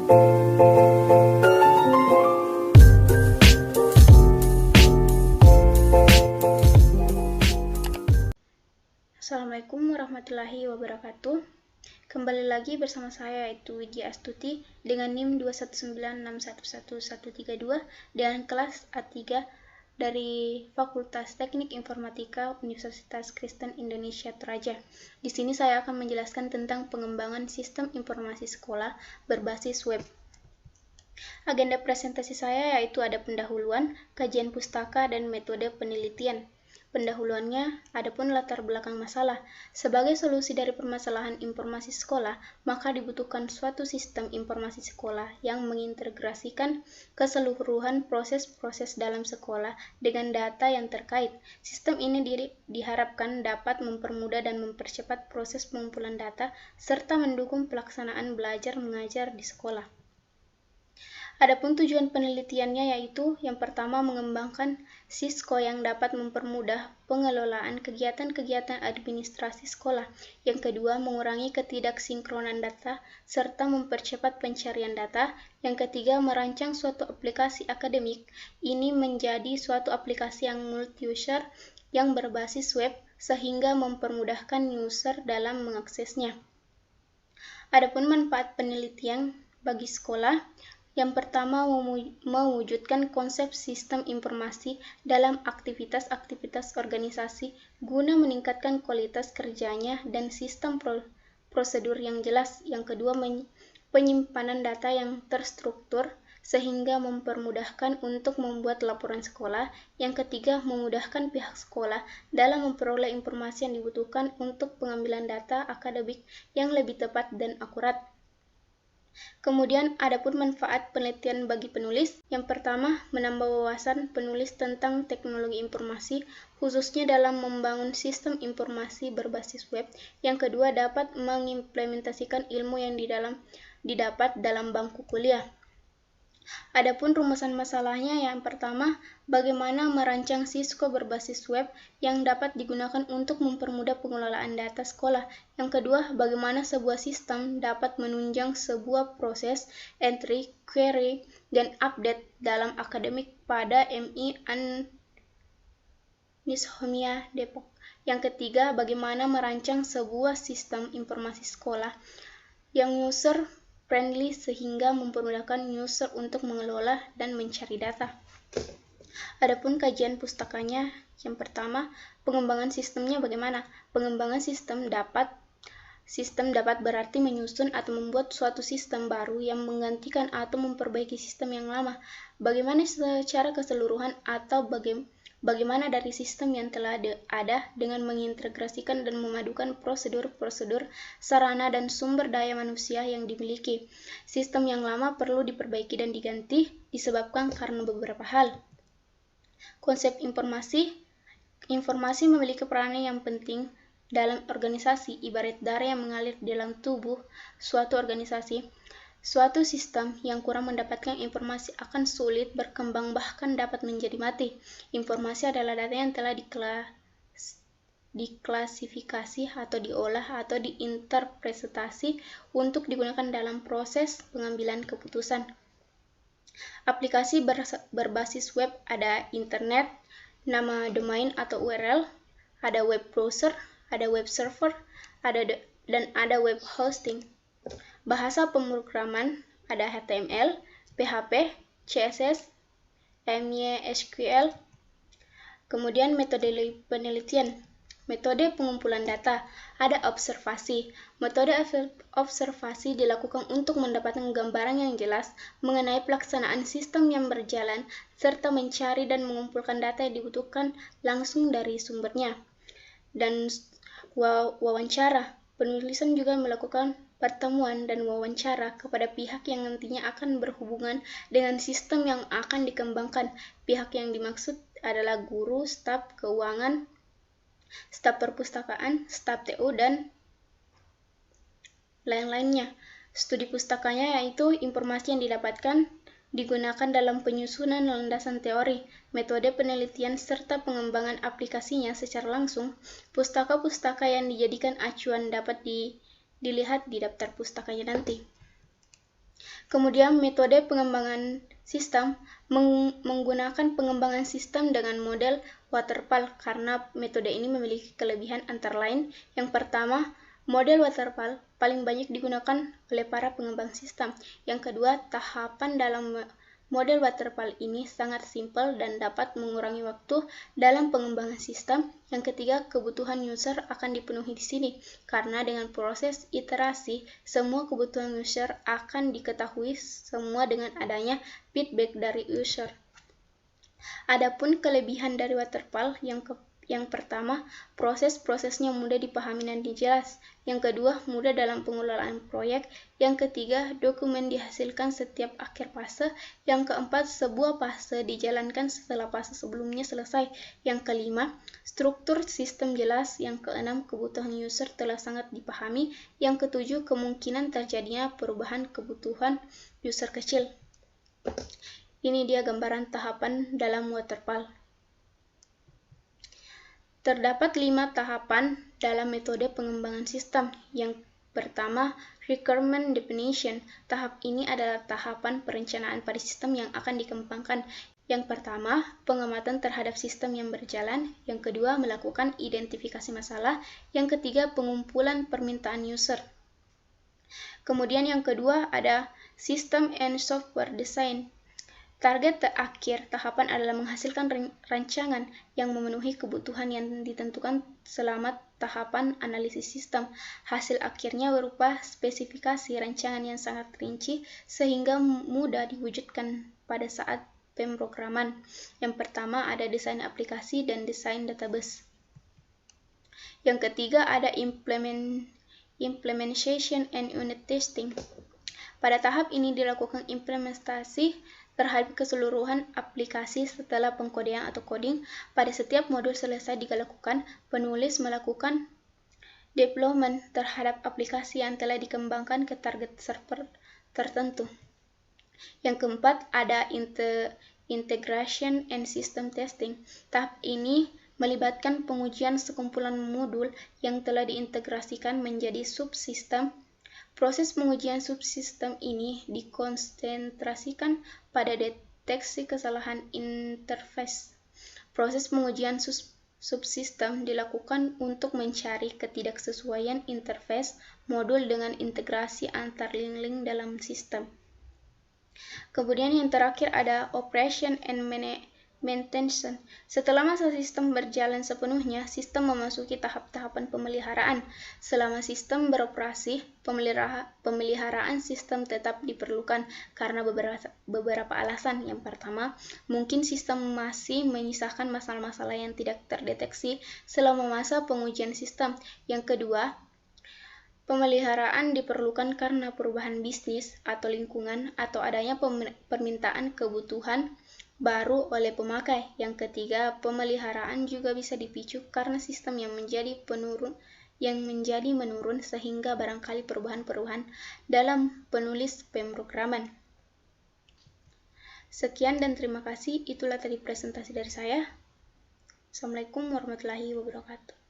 Assalamualaikum warahmatullahi wabarakatuh. Kembali lagi bersama saya yaitu Widya Astuti dengan NIM 219611132 dengan kelas A3 dari Fakultas Teknik Informatika Universitas Kristen Indonesia Toraja. Di sini saya akan menjelaskan tentang pengembangan sistem informasi sekolah berbasis web. Agenda presentasi saya yaitu ada pendahuluan, kajian pustaka, dan metode penelitian. Pendahuluannya, adapun latar belakang masalah. Sebagai solusi dari permasalahan informasi sekolah, maka dibutuhkan suatu sistem informasi sekolah yang mengintegrasikan keseluruhan proses-proses dalam sekolah dengan data yang terkait. Sistem ini diharapkan dapat mempermudah dan mempercepat proses pengumpulan data serta mendukung pelaksanaan belajar mengajar di sekolah. Adapun tujuan penelitiannya yaitu yang pertama mengembangkan Sisko yang dapat mempermudah pengelolaan kegiatan-kegiatan administrasi sekolah. Yang kedua, mengurangi ketidaksinkronan data serta mempercepat pencarian data. Yang ketiga, merancang suatu aplikasi akademik. Ini menjadi suatu aplikasi yang multi-user yang berbasis web sehingga mempermudahkan user dalam mengaksesnya. Adapun manfaat penelitian bagi sekolah, yang pertama, mewujudkan konsep sistem informasi dalam aktivitas-aktivitas organisasi guna meningkatkan kualitas kerjanya dan sistem prosedur yang jelas. Yang kedua, penyimpanan data yang terstruktur sehingga mempermudahkan untuk membuat laporan sekolah. Yang ketiga, memudahkan pihak sekolah dalam memperoleh informasi yang dibutuhkan untuk pengambilan data akademik yang lebih tepat dan akurat. Kemudian, adapun manfaat penelitian bagi penulis. Yang pertama, menambah wawasan penulis tentang teknologi informasi, khususnya dalam membangun sistem informasi berbasis web. Yang kedua, dapat mengimplementasikan ilmu yang didapat dalam bangku kuliah. Adapun rumusan masalahnya, yang pertama, bagaimana merancang Sisko berbasis web yang dapat digunakan untuk mempermudah pengelolaan data sekolah. Yang kedua, bagaimana sebuah sistem dapat menunjang sebuah proses entry, query, dan update dalam akademik pada MI Nishomia Depok. Yang ketiga, bagaimana merancang sebuah sistem informasi sekolah yang user friendly sehingga mempermudahkan user untuk mengelola dan mencari data. Adapun kajian pustakanya, yang pertama, pengembangan sistemnya bagaimana? Pengembangan sistem dapat berarti menyusun atau membuat suatu sistem baru yang menggantikan atau memperbaiki sistem yang lama. Bagaimana secara keseluruhan atau bagaimana dari sistem yang telah ada dengan mengintegrasikan dan memadukan prosedur-prosedur, sarana, dan sumber daya manusia yang dimiliki. Sistem yang lama perlu diperbaiki dan diganti disebabkan karena beberapa hal. Konsep informasi memiliki peranan yang penting dalam organisasi, ibarat darah yang mengalir dalam tubuh suatu organisasi. Suatu sistem yang kurang mendapatkan informasi akan sulit berkembang bahkan dapat menjadi mati. Informasi adalah data yang telah diklasifikasi atau diolah atau diinterpretasi untuk digunakan dalam proses pengambilan keputusan. Aplikasi berbasis web ada internet, nama domain atau URL, ada web browser, ada web server, dan ada web hosting. Bahasa pemrograman ada HTML, PHP, CSS, MySQL. Kemudian metode penelitian. Metode pengumpulan data ada observasi. Metode observasi dilakukan untuk mendapatkan gambaran yang jelas mengenai pelaksanaan sistem yang berjalan serta mencari dan mengumpulkan data yang dibutuhkan langsung dari sumbernya. Dan wawancara. Penulisan juga melakukan pertemuan dan wawancara kepada pihak yang nantinya akan berhubungan dengan sistem yang akan dikembangkan. Pihak yang dimaksud adalah guru, staf keuangan, staf perpustakaan, staf TU, dan lain-lainnya. Studi pustakanya yaitu informasi yang didapatkan digunakan dalam penyusunan landasan teori, metode penelitian, serta pengembangan aplikasinya secara langsung. Pustaka-pustaka yang dijadikan acuan dapat dilihat di daftar pustakanya nanti. Kemudian metode pengembangan sistem menggunakan pengembangan sistem dengan model waterfall karena metode ini memiliki kelebihan antara lain. Yang pertama, model waterfall paling banyak digunakan oleh para pengembang sistem. Yang kedua, tahapan dalam model waterfall ini sangat simpel dan dapat mengurangi waktu dalam pengembangan sistem. Yang ketiga, kebutuhan user akan dipenuhi di sini, karena dengan proses iterasi, semua kebutuhan user akan diketahui semua dengan adanya feedback dari user. Adapun kelebihan dari waterfall yang pertama, proses-prosesnya mudah dipahami dan dijelas. Yang kedua, mudah dalam pengelolaan proyek. Yang ketiga, dokumen dihasilkan setiap akhir fase. Yang keempat, sebuah fase dijalankan setelah fase sebelumnya selesai. Yang kelima, struktur sistem jelas. Yang keenam, kebutuhan user telah sangat dipahami. Yang ketujuh, kemungkinan terjadinya perubahan kebutuhan user kecil. Ini dia gambaran tahapan dalam waterfall. Terdapat 5 tahapan dalam metode pengembangan sistem. Yang pertama, requirement definition. Tahap ini adalah tahapan perencanaan pada sistem yang akan dikembangkan. Yang pertama, pengamatan terhadap sistem yang berjalan. Yang kedua, melakukan identifikasi masalah. Yang ketiga, pengumpulan permintaan user. Kemudian yang kedua ada system and software design. Target terakhir tahapan adalah menghasilkan rancangan yang memenuhi kebutuhan yang ditentukan selama tahapan analisis sistem. Hasil akhirnya berupa spesifikasi rancangan yang sangat rinci sehingga mudah diwujudkan pada saat pemrograman. Yang pertama ada desain aplikasi dan desain database. Yang ketiga ada implementation and unit testing. Pada tahap ini dilakukan implementasi terhadap keseluruhan aplikasi setelah pengkodean atau coding. Pada setiap modul selesai dilakukan, penulis melakukan deployment terhadap aplikasi yang telah dikembangkan ke target server tertentu. Yang keempat, ada integration and system testing. Tahap ini melibatkan pengujian sekumpulan modul yang telah diintegrasikan menjadi subsistem. Proses pengujian subsistem ini dikonsentrasikan pada deteksi kesalahan interface. Proses pengujian subsistem dilakukan untuk mencari ketidaksesuaian interface modul dengan integrasi antar link-link dalam sistem. Kemudian yang terakhir ada operation and maintenance. Setelah masa sistem berjalan sepenuhnya, sistem memasuki tahap-tahapan pemeliharaan. Selama sistem beroperasi, pemeliharaan sistem tetap diperlukan karena beberapa alasan. Yang pertama, mungkin sistem masih menyisakan masalah-masalah yang tidak terdeteksi selama masa pengujian sistem. Yang kedua, pemeliharaan diperlukan karena perubahan bisnis atau lingkungan atau adanya permintaan kebutuhan baru oleh pemakai. Yang ketiga, pemeliharaan juga bisa dipicu karena sistem yang menjadi menurun sehingga barangkali perubahan-perubahan dalam penulis pemrograman. Sekian dan terima kasih. Itulah tadi presentasi dari saya. Assalamualaikum warahmatullahi wabarakatuh.